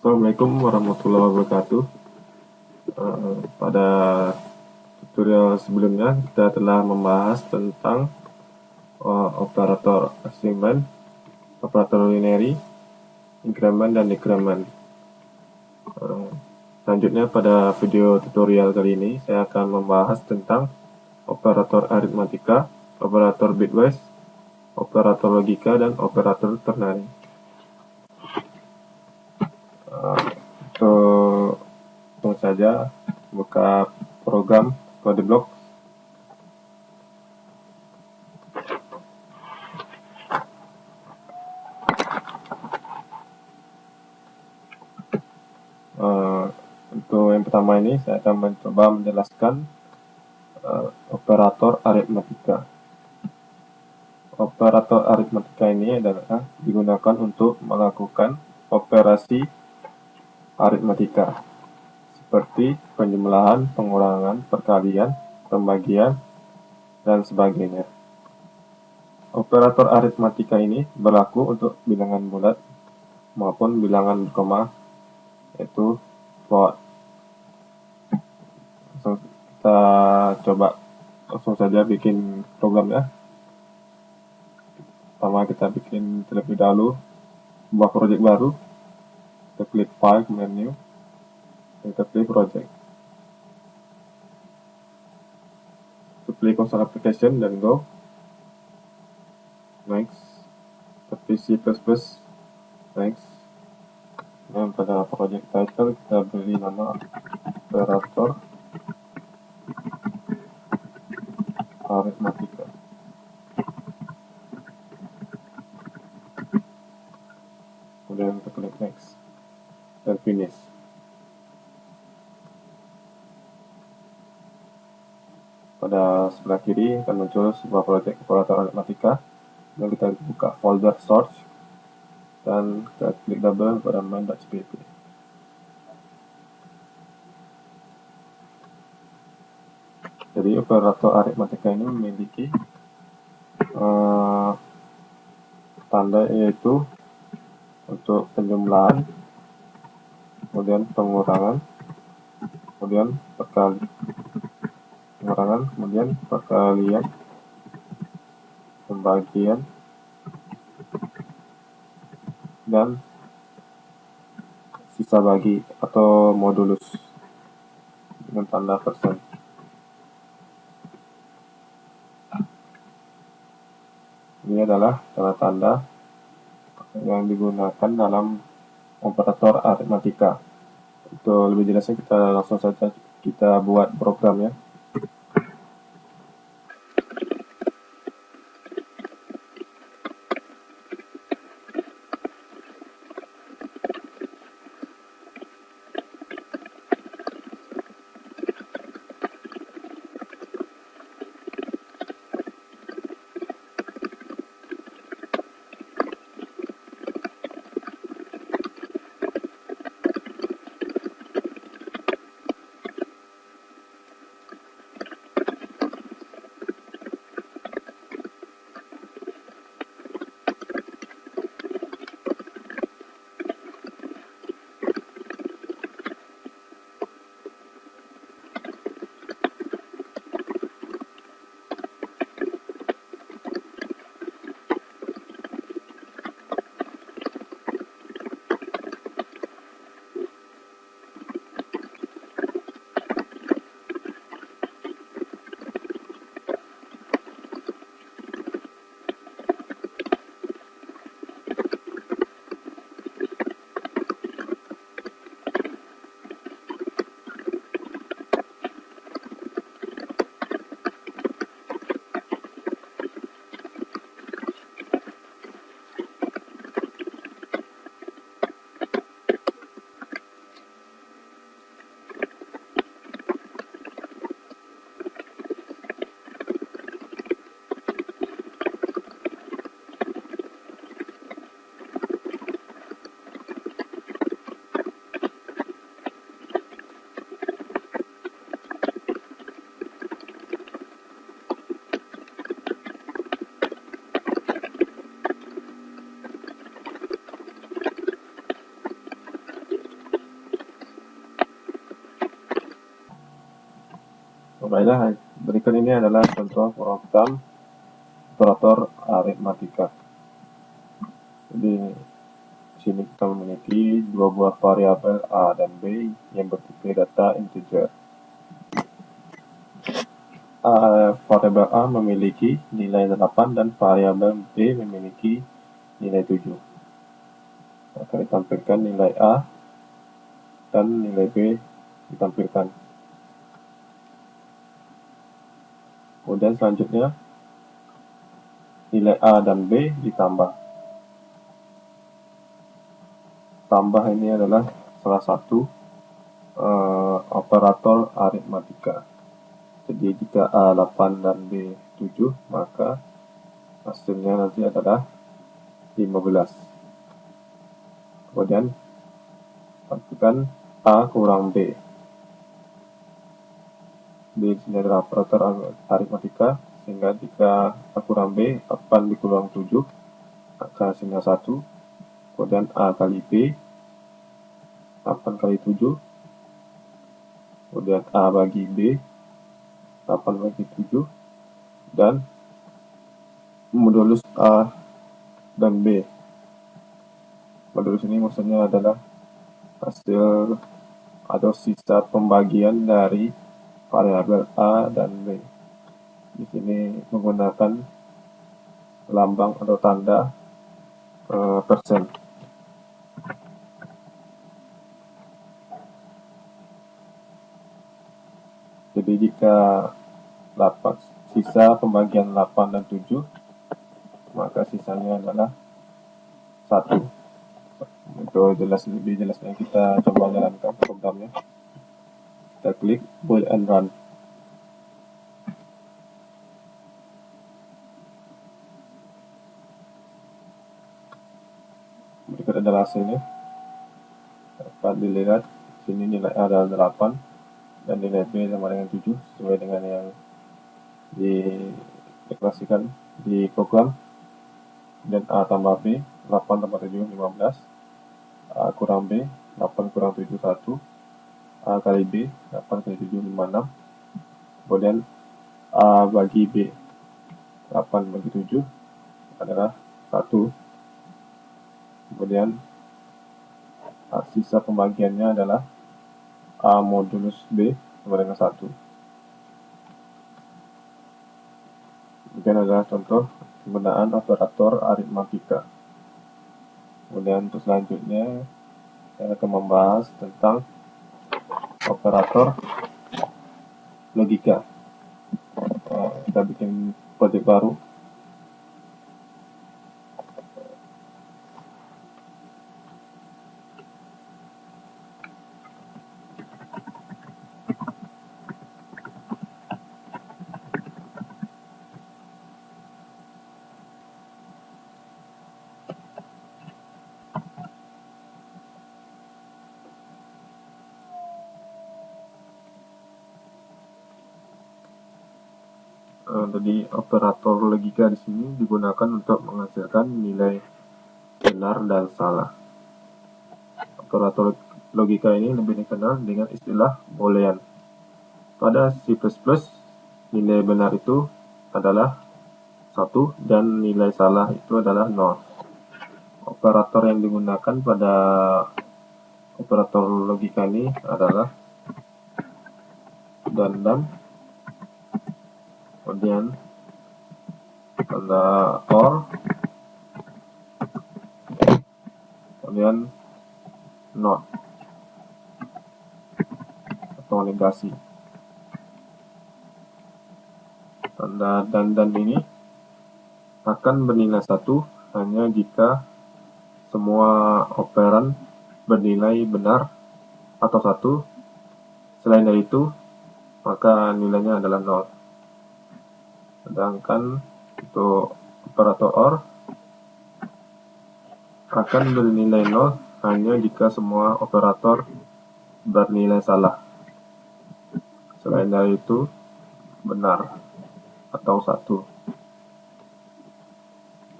Assalamualaikum warahmatullahi wabarakatuh. Pada tutorial sebelumnya kita telah membahas tentang operator assignment, operator unary, increment dan decrement. Selanjutnya pada video tutorial kali ini saya akan membahas tentang operator aritmatika, operator bitwise, operator logika, dan operator ternary. Langsung saja buka program CodeBlock. Untuk yang pertama ini saya akan mencoba menjelaskan operator aritmatika. Operator aritmatika ini adalah digunakan untuk melakukan operasi aritmatika seperti penjumlahan, pengurangan, perkalian, pembagian, dan sebagainya. Operator aritmatika ini berlaku untuk bilangan bulat maupun bilangan berkoma, yaitu float. Kita coba langsung saja bikin programnya. Pertama kita bikin terlebih dahulu sebuah project baru. Kita klik file, kemudian new, kita klik project, kita klik console application dan go next, tapi C++, next. Dan pada project title kita beri nama operator aritmatika. Kemudian kita klik next dan finish. Pada sebelah kiri akan muncul sebuah project operator aritmatika. Dan kita buka folder source dan kita klik double pada main.cpp. Jadi operator aritmatika ini memiliki tanda, yaitu untuk penjumlahan, kemudian pengurangan, kemudian perkalian, pembagian, dan sisa bagi atau modulus dengan tanda persen. Ini adalah tanda-tanda yang digunakan dalam operator aritmatika. Untuk lebih jelasnya kita langsung saja kita buat programnya. Baiklah, berikut ini adalah contoh program operator aritmatika. Jadi di sini kita memiliki dua buah variabel A dan B yang bertipe data integer. Variabel A memiliki nilai 8 dan variabel B memiliki nilai 7. Maka ditampilkan nilai A dan nilai B ditampilkan. Kemudian selanjutnya nilai A dan B ditambah. Tambah ini adalah salah satu operator aritmatika. Jadi jika A 8 dan B 7, maka hasilnya nanti adalah 15. Kemudian lakukan A kurang B. B di sini adalah operator aritmatika, sehingga jika A kurang B, 8 dikurang 7, maka hasilnya 1. Kemudian A kali B, 8 kali 7. Kemudian A bagi B, 8 bagi 7. Dan modulus A dan B. Modulus ini maksudnya adalah hasil atau sisa pembagian dari variabel A dan B. Di sini menggunakan lambang atau tanda persen. Jadi jika sisa pembagian 8 dan 7, maka sisanya adalah 1. Untuk lebih jelasnya kita coba jalankan programnya. Kita klik build and run. Berikut adalah hasilnya. Dapat dilihat sini nilai A adalah 8 dan nilai B sama dengan 7 sesuai dengan yang dideklarasikan di program. Dan A tambah B, 8 tambah 7 15. A kurang B, 8 kurang 7 1. A kali B, 8 kali 7 56. Kemudian A bagi B, 8 bagi 7 adalah 1. Kemudian sisa pembagiannya adalah A modulus B sama dengan 1. Demikian adalah contoh penggunaan operator aritmatika. Kemudian untuk selanjutnya saya akan membahas tentang operator logika. Kita bikin proyek baru. Jadi operator logika di sini digunakan untuk menghasilkan nilai benar dan salah. Operator logika ini lebih dikenal dengan istilah boolean. Pada C++, nilai benar itu adalah 1 dan nilai salah itu adalah 0. Operator yang digunakan pada operator logika ini adalah dan, kemudian tanda OR, kemudian not atau negasi. Tanda dan ini akan bernilai 1 hanya jika semua operan bernilai benar atau 1. Selain dari itu, maka nilainya adalah 0. Sedangkan untuk operator OR akan bernilai 0 hanya jika semua operator bernilai salah. Selain dari itu, benar atau 1.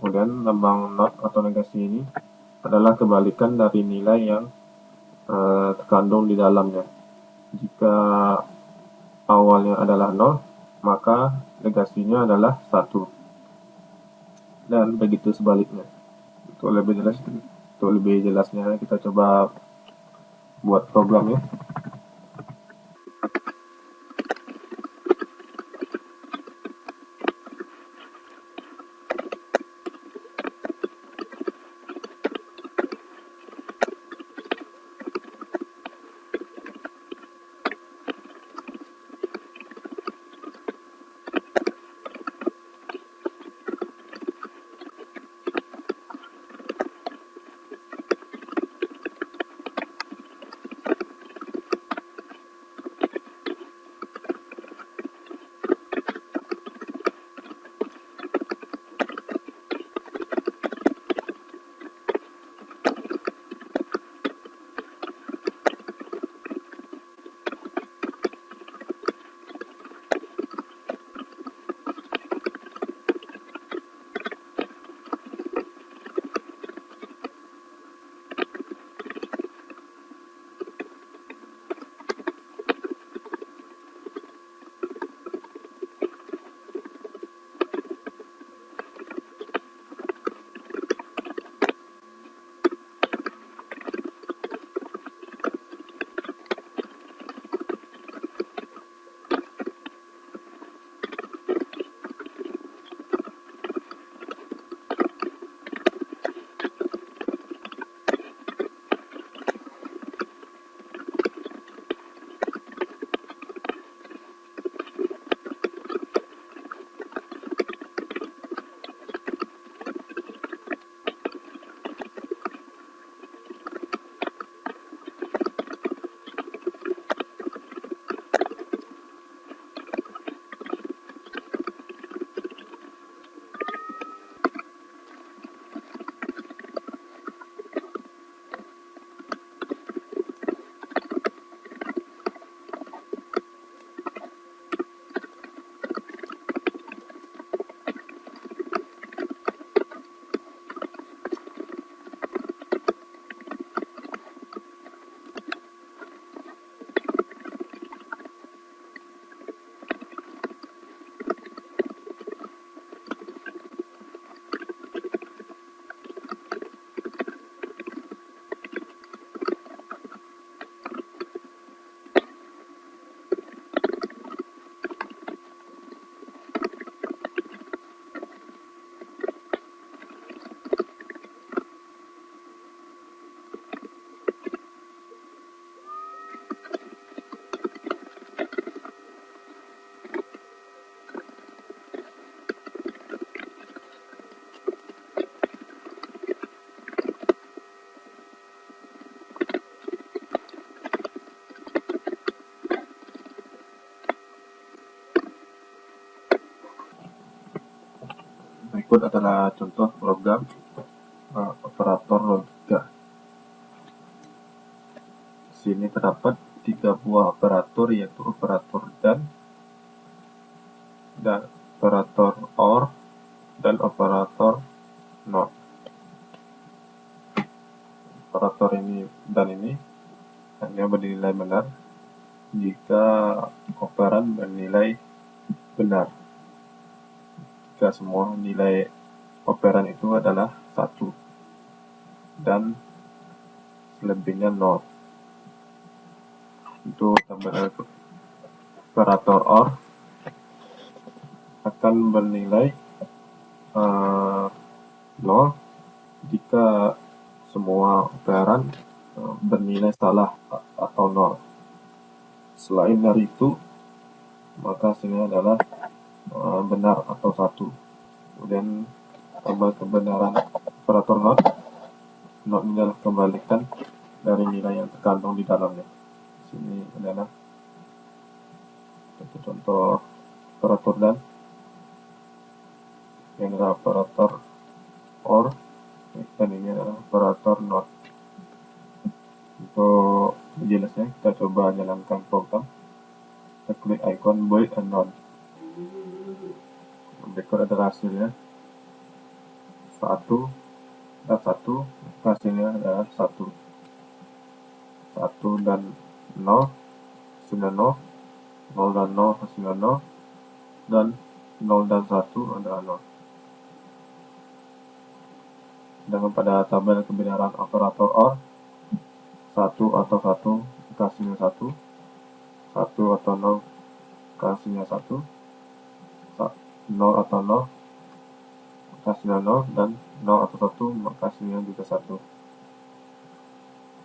Kemudian lambang not atau negasi ini adalah kebalikan dari nilai yang terkandung di dalamnya. Jika awalnya adalah 0, maka negasinya adalah 1. Dan begitu sebaliknya. Untuk lebih jelasnya kita coba buat programnya. Berikut adalah contoh program operator logika. Di sini terdapat 3 buah operator, yaitu operator dan operator OR dan operator NOT. Operator ini hanya bernilai benar jika operan bernilai benar. Jika semua nilai operan itu adalah 1 dan selebihnya 0. Untuk operator OR akan bernilai 0 jika semua operan bernilai salah atau 0. Selain dari itu, maka hasilnya adalah benar atau 1. Kemudian tabel kebenaran operator NOT ini adalah kebalikan dari nilai yang terkandung di dalamnya. Sini adalah contoh operator yang adalah operator OR, dan ini adalah operator NOT. Untuk jelasnya kita coba jalankan program. Kita klik icon bold and none. Berikut adalah hasilnya 1 dan 1, hasilnya adalah 1 dan 0, hasilnya 0, 0 dan 0 hasilnya 0, dan 0 dan 1 adalah 0. Sedangkan pada tabel kebenaran operator OR, 1 atau 1 hasilnya 1, 1 atau 0 hasilnya 1, 0 atau 0 hasilnya 0, dan 0 atau 1 hasilnya juga 1.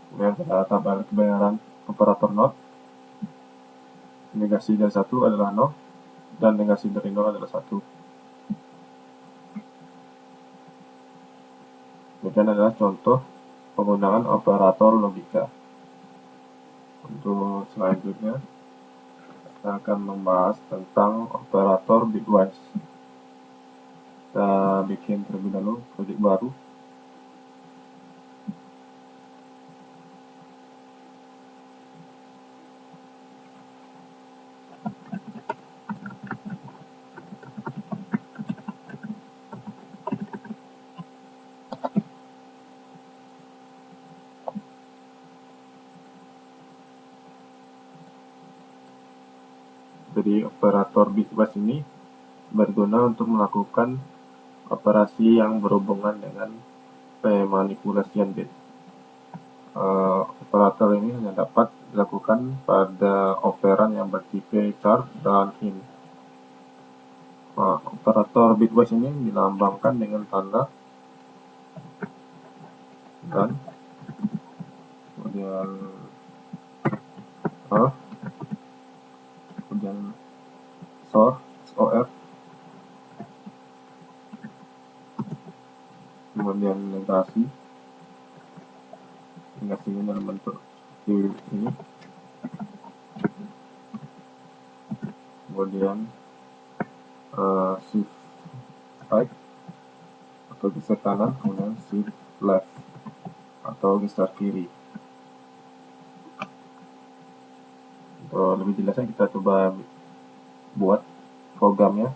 Kemudian pada tabel kebenaran operator NOT, negasi dari 1 adalah 0, dan negasi dari 0 adalah 1. Demikian adalah contoh penggunaan operator logika. Untuk selanjutnya, kita akan membahas tentang operator bitwise. Kita bikin terlebih dahulu proyek baru. Jadi operator bitwise ini berguna untuk melakukan operasi yang berhubungan dengan pemanipulasian bit. Operator ini hanya dapat dilakukan pada operan yang bertipe char dan int. Operator bitwise ini dilambangkan dengan tanda dan kemudian kemudian SOR, kemudian negasi ini dalam bentuk ini, kemudian shift right atau geser kanan, kemudian shift left atau geser kiri. Untuk lebih jelasnya kita coba buat programnya.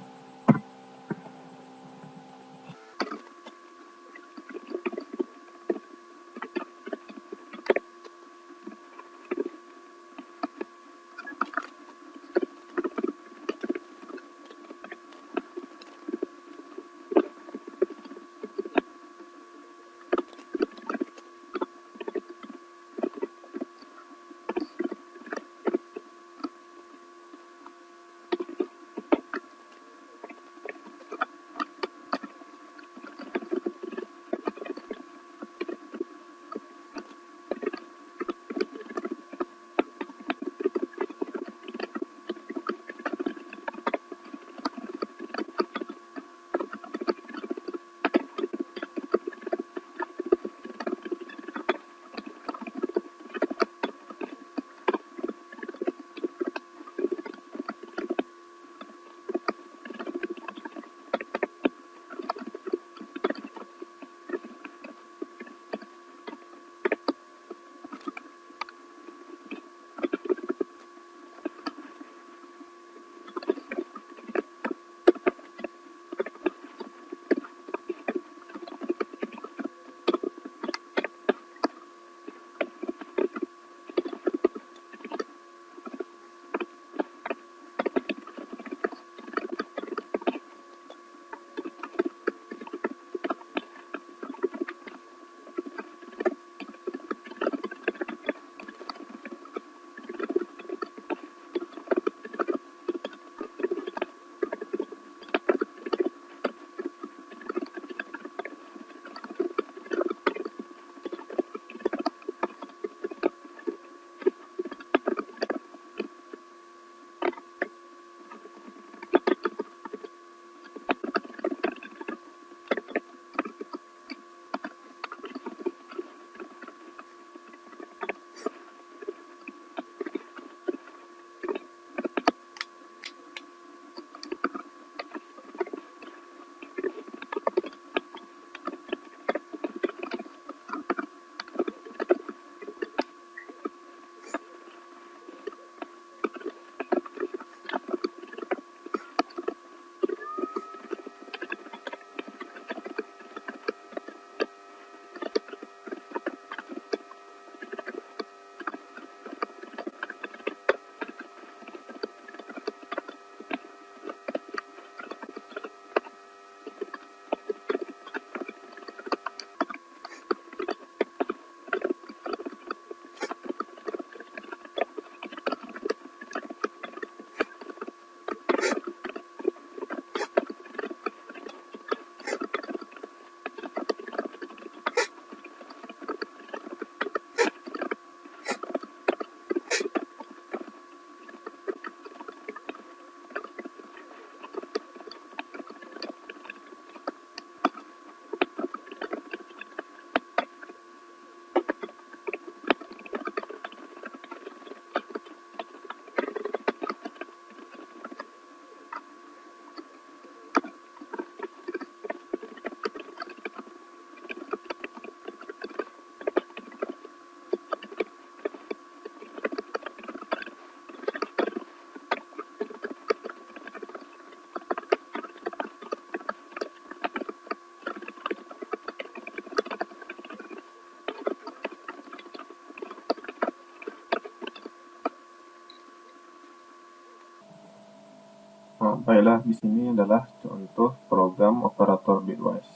Baiklah, di sini adalah contoh program operator bitwise.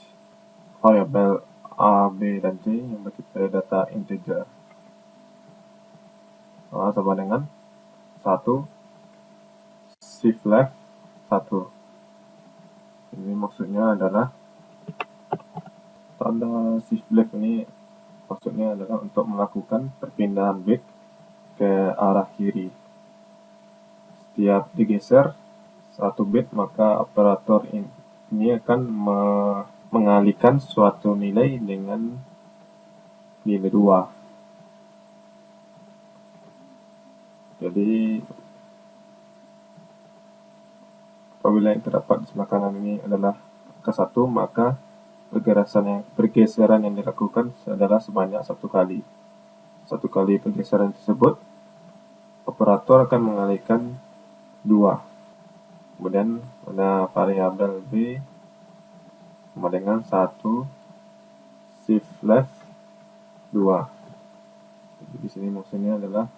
Variabel A, B, dan C yang bertipe data integer. Sama dengan 1 shift left 1. Ini maksudnya adalah tanda shift left ini maksudnya adalah untuk melakukan perpindahan bit ke arah kiri. Setiap digeser 1 bit, maka operator ini akan mengalihkan suatu nilai dengan nilai 2. Jadi apabila yang terdapat di sebelah kanan ini adalah angka 1, maka pergeseran yang dilakukan adalah sebanyak 1 kali. 1 kali pergeseran tersebut, operator akan mengalihkan 2. Kemudian pada variabel B sama dengan 1 shift left 2. Jadi di sini maksudnya adalah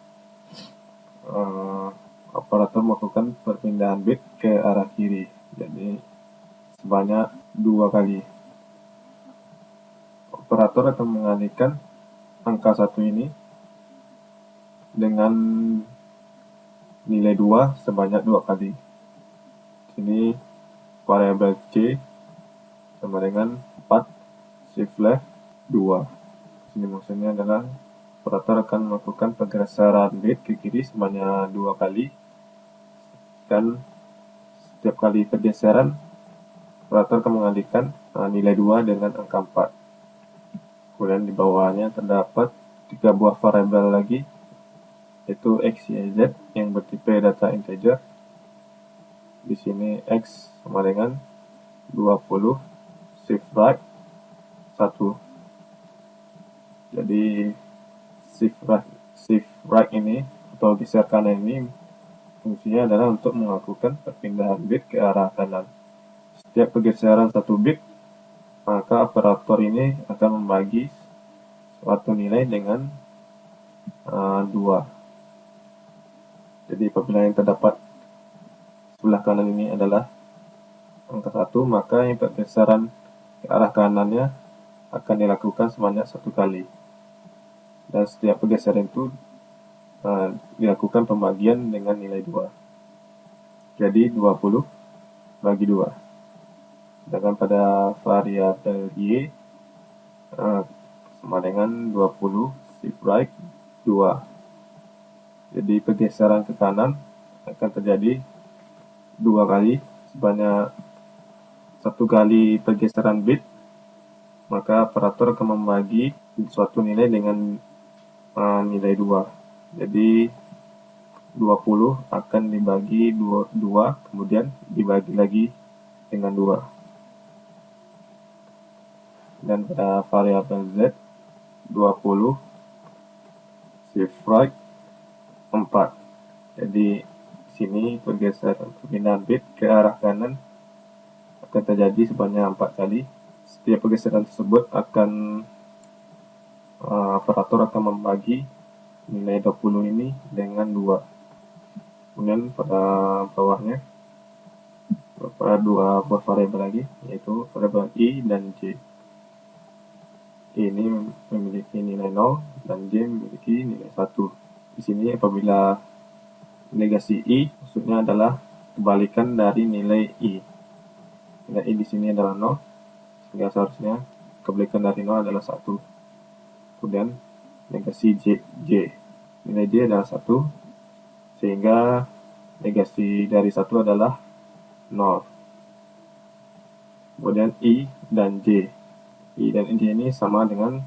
operator melakukan perpindahan bit ke arah kiri. Jadi sebanyak 2 kali. Operator akan mengalihkan angka 1 ini dengan nilai 2 sebanyak 2 kali. Sini variabel C sama dengan 4 shift left 2. Sini maksudnya adalah operator akan melakukan pergeseran bit ke kiri sebanyak 2 kali, dan setiap kali pergeseran operator akan mengalihkan nilai 2 dengan angka 4. Kemudian di bawahnya terdapat 3 buah variabel lagi, yaitu X, Y, Z yang bertipe data integer. Di sini X sama dengan 20 shift right 1. Jadi shift right ini atau geser kanan ini fungsinya adalah untuk melakukan perpindahan bit ke arah kanan. Setiap pergeseran 1 bit, maka operator ini akan membagi suatu nilai dengan 2. Jadi apabila yang terdapat sebelah kanan ini adalah angka 1, maka yang pergeseran ke arah kanannya akan dilakukan sebanyak 1 kali. Dan setiap pergeseran itu dilakukan pembagian dengan nilai 2. Jadi 20 bagi 2. Sedangkan pada variabel Y sama dengan 20 shift right 2. Jadi pergeseran ke kanan akan terjadi 2 kali sebanyak 1 kali pergeseran bit, maka operator akan membagi suatu nilai dengan nilai 2. Jadi 20 akan dibagi 2, kemudian dibagi lagi dengan 2. Dan pada variabel Z 20 shift right 4. Jadi sini perpindahan bit ke arah kanan akan terjadi sebanyak 4 kali. Setiap pergeseran tersebut akan operator akan membagi nilai 20 ini dengan 2. Kemudian pada bawahnya pada 2 buah variabel lagi, yaitu variabel I dan J. I ini memiliki nilai 0 dan J memiliki nilai 1. Di sini apabila negasi I maksudnya adalah kebalikan dari nilai I. Nilai I di sini adalah 0, sehingga seharusnya kebalikan dari 0 adalah 1. Kemudian negasi J. Nilai J adalah 1, sehingga negasi dari 1 adalah 0. Kemudian I dan J. I dan J ini sama dengan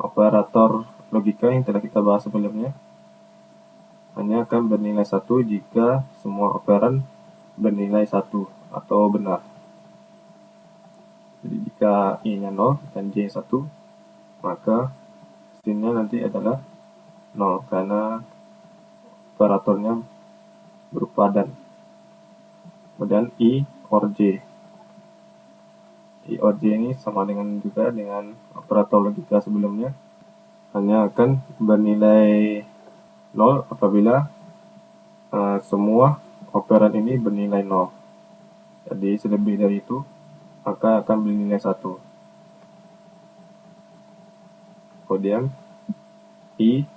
operator logika yang telah kita bahas sebelumnya. Hanya akan bernilai 1 jika semua operan bernilai 1 atau benar. Jadi jika I-nya 0 dan J 1, maka hasilnya nanti adalah 0 karena operatornya berupa dan. Kemudian I or J. I or J ini sama juga dengan operator logika sebelumnya, hanya akan bernilai 0 apabila semua operan ini bernilai 0. Jadi selebih dari itu maka akan bernilai 1. Kemudian I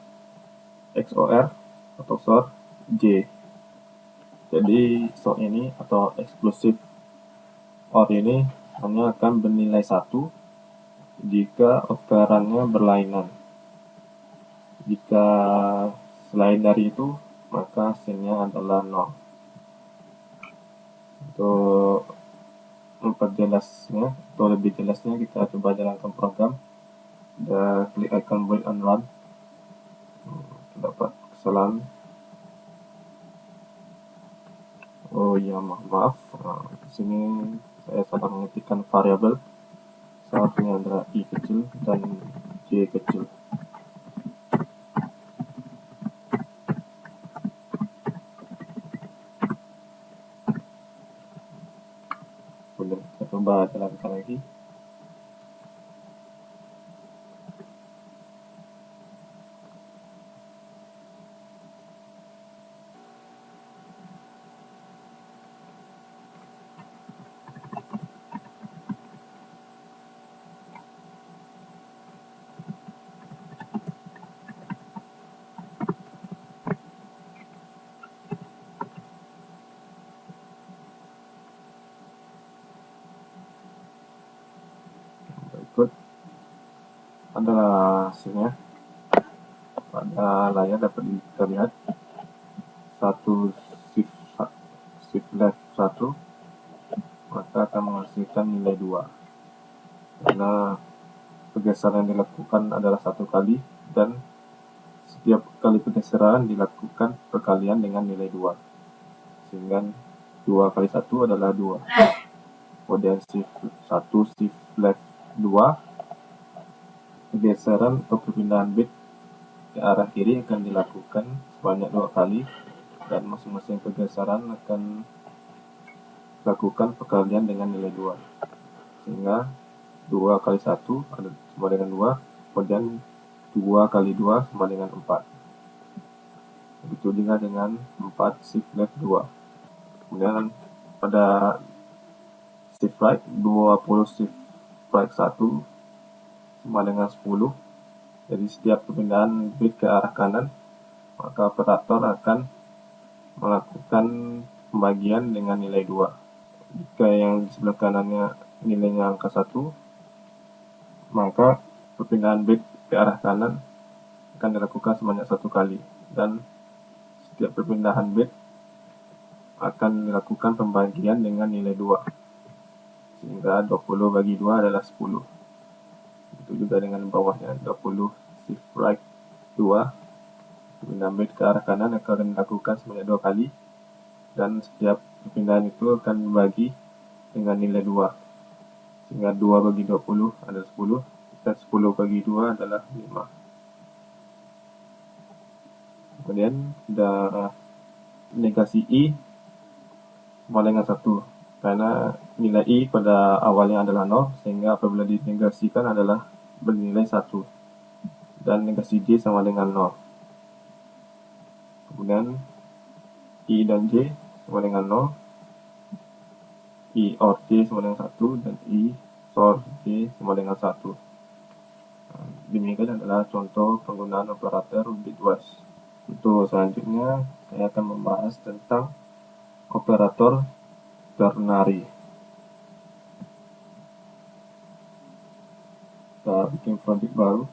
XOR atau XOR J. Jadi XOR ini atau exclusive OR ini hanya akan bernilai 1 jika operannya berlainan. Jika selain dari itu, maka hasilnya adalah 0. Untuk memperjelasnya atau lebih jelasnya, kita coba jalankan program. Kita klik icon build and run. Terdapat kesalahan. Oh ya, maaf. Di sini saya salah mengetikkan variabel. Seharusnya adalah I kecil dan J kecil. Kemudian kita coba jalankan lagi. Berikut adalah hasilnya. Pada layar dapat terlihat satu shift left 1 maka akan menghasilkan nilai 2 karena pergeseran yang dilakukan adalah 1 kali dan setiap kali pergeseran dilakukan perkalian dengan nilai 2 sehingga 2 kali 1 adalah 2. Kemudian shift 1 shift left 2 pergeseran atau perpindahan bit ke arah kiri akan dilakukan sebanyak 2 kali dan masing-masing pergeseran akan lakukan perkalian dengan nilai 2 sehingga 2 kali 1 sama dengan 2, kemudian 2 kali 2 sama dengan 4. Begitu juga dengan 4 shift left 2. Kemudian pada shift right 20 shift right 1 sama dengan 10. Jadi setiap perpindahan bit ke arah kanan maka operator akan melakukan pembagian dengan nilai 2. Jika yang di sebelah kanannya nilainya angka 1, maka perpindahan bit ke arah kanan akan dilakukan sebanyak 1 kali dan setiap perpindahan bit akan dilakukan pembagian dengan nilai 2 sehingga 20 bagi 2 adalah 10. Itu juga dengan bawahnya 20 shift right 2 perpindahan bit ke arah kanan akan dilakukan sebanyak 2 kali dan setiap perpindahan itu akan dibagi dengan nilai 2 sehingga 2 bagi 20 adalah 10 dan 10 bagi 2 adalah 5. Kemudian ada negasi I sama dengan 1 karena nilai I pada awalnya adalah 0 sehingga apabila dinegasikan adalah bernilai 1 dan negasi J sama dengan 0. Kemudian I dan J sama dengan 0, I OR J sama dengan 1 dan I XOR J sama dengan 1. Demikian adalah contoh penggunaan operator bitwise. Untuk selanjutnya saya akan membahas tentang operator ternary. Kita bikin project baru.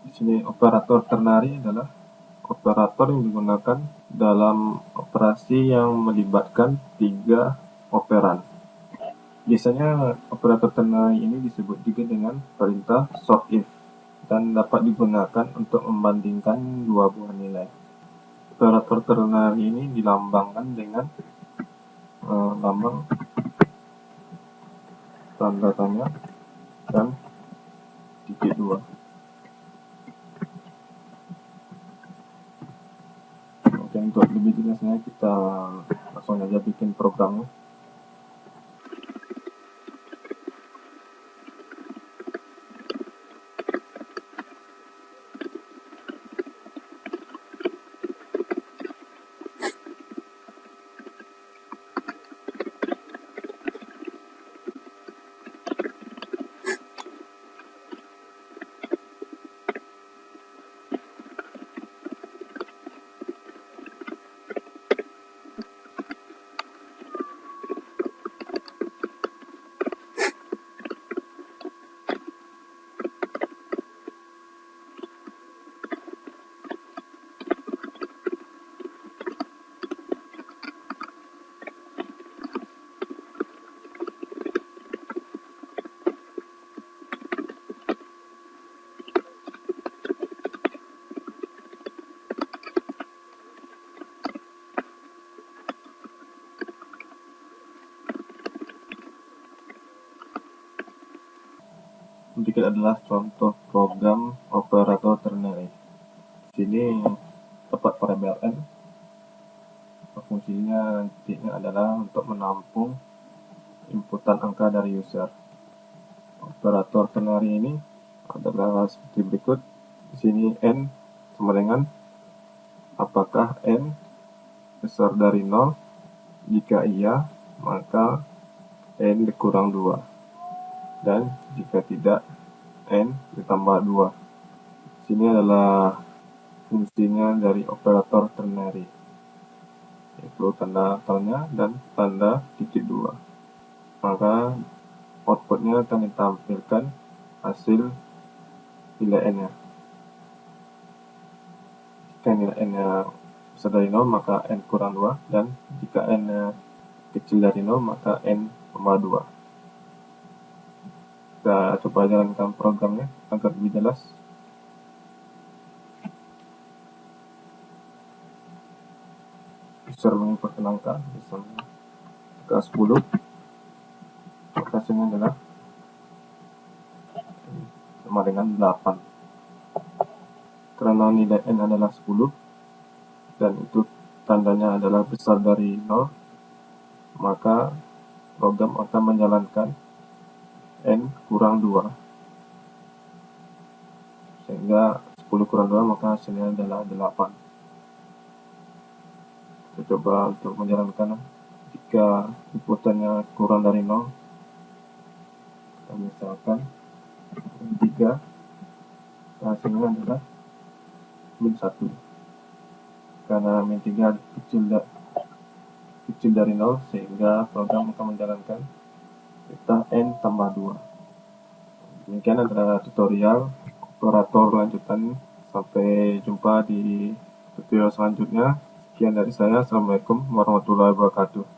Di sini operator ternary adalah operator yang digunakan dalam operasi yang melibatkan 3 operan. Biasanya operator ternary ini disebut juga dengan perintah sort if dan dapat digunakan untuk membandingkan 2 buah nilai. Operator ternary ini dilambangkan dengan lambang tanda tanya dan titik 2. untuk lebih jelasnya kita langsung aja bikin programnya. Berikut adalah contoh program operator ternary. Di sini tepat variabel n. Fungsinya nantinya adalah untuk menampung inputan angka dari user. Operator ternary ini adalah seperti berikut. Di sini n sama dengan apakah n besar dari 0? Jika iya, maka n dikurang 2. Dan jika tidak, n ditambah 2. Sini adalah fungsinya dari operator ternary, yaitu tanda talnya dan tanda titik 2. Maka outputnya akan ditampilkan hasil nilai n-nya. Jika nilai n-nya besar dari 0, maka n kurang 2, dan jika n-nya kecil dari 0, maka n tambah 2. Kita coba jalankan programnya agar lebih jelas. User menginputkan angka, misalnya angka 10, maka hasilnya adalah sama dengan 8. Karena nilai n adalah 10 dan itu tandanya adalah besar dari 0, maka program akan menjalankan n kurang 2, sehingga 10 kurang 2 maka hasilnya adalah 8. Kita coba untuk menjalankan. Jika inputannya kurang dari 0, kita misalkan 3, hasilnya adalah min 1. Karena min 3 kecil dari 0, sehingga program akan menjalankan perintah n tambah 2. Demikian adalah tutorial operator lanjutan. Sampai jumpa di tutorial selanjutnya. Sekian dari saya. Assalamualaikum warahmatullahi wabarakatuh.